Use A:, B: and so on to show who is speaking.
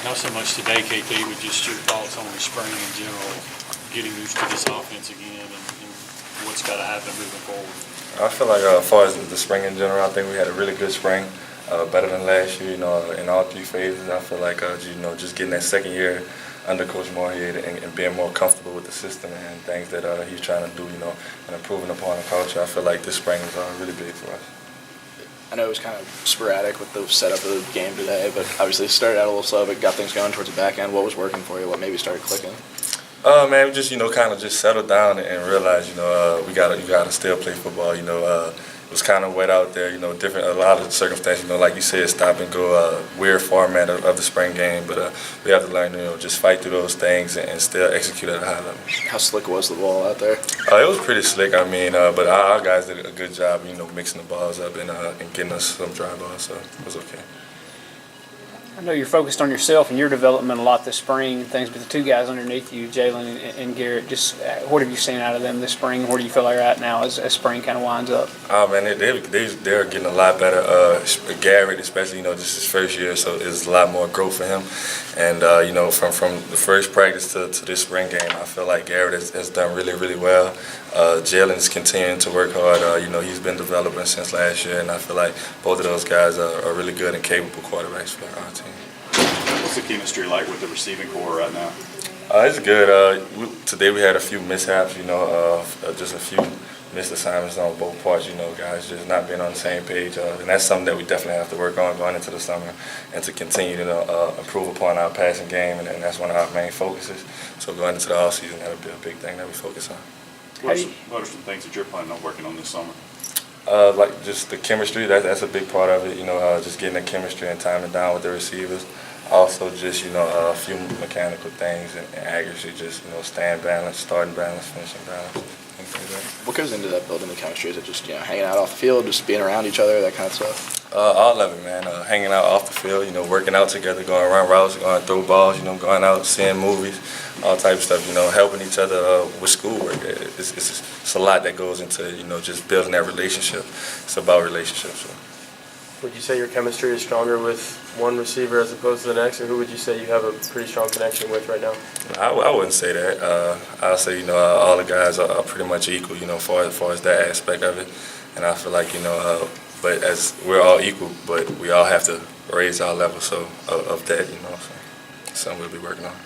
A: Not so much today, KT, but just your thoughts on the spring in general, getting used to this offense again, and what's got to happen moving forward.
B: I feel like as far as the spring in general, I think we had a really good spring, better than last year. In all three phases, I feel like just getting that second year under Coach Moorhead and being more comfortable with the system and things that he's trying to do, and improving upon the culture. I feel like this spring is really big for us.
C: I know it was kind of sporadic with the setup of the game today, but obviously it started out a little slow, but got things going towards the back end. What was working for you? What maybe started clicking?
B: Man, we just kind of just settled down and realized you gotta still play football. It was kind of wet out there. A lot of circumstances. Like you said, stop and go. Weird format of the spring game, but we have to learn just fight through those things and still execute at a high level.
C: How slick was the ball out there?
B: It was pretty slick. But our guys did a good job. Mixing the balls up and getting us some dry balls, so it was okay.
D: I know you're focused on yourself and your development a lot this spring and things, but the two guys underneath you, Jalen and Garrett, just what have you seen out of them this spring? Where do you feel like they're at now as spring kind of winds up?
B: Oh man, they're getting a lot better. Garrett, especially, this is his first year, so there's a lot more growth for him. And from the first practice to this spring game, I feel like Garrett has done really, really well. Jalen's continuing to work hard. He's been developing since last year, and I feel like both of those guys are really good and capable quarterbacks for our team.
E: What's the chemistry like with the receiving core right now?
B: It's good. Today we had a few mishaps, just a few missed assignments on both parts, guys just not being on the same page. And that's something that we definitely have to work on going into the summer and to continue to improve upon our passing game, and that's one of our main focuses. So going into the offseason, that'll be a big thing that we focus on.
E: What are some things that you're planning on working on this summer?
B: Like just the chemistry, that's a big part of it, just getting the chemistry and timing down with the receivers. Also just, a few mechanical things and accuracy, just, staying balanced, starting balance, finishing balance, things like that.
C: What goes into that building the chemistry? Is it just, hanging out off the field, just being around each other, that kind of stuff?
B: All of it, man. Hanging out off the field, working out together, going around routes, going through balls, going out, seeing movies, all types of stuff, helping each other with schoolwork. It's a lot that goes into, just building that relationship. It's about relationships. So.
F: Would you say your chemistry is stronger with one receiver as opposed to the next, or who would you say you have a pretty strong connection with right now?
B: I wouldn't say that. I'll say, all the guys are pretty much equal, as far as that aspect of it. And I feel like, but as we're all equal, but we all have to raise our level of that, so something we'll be working on.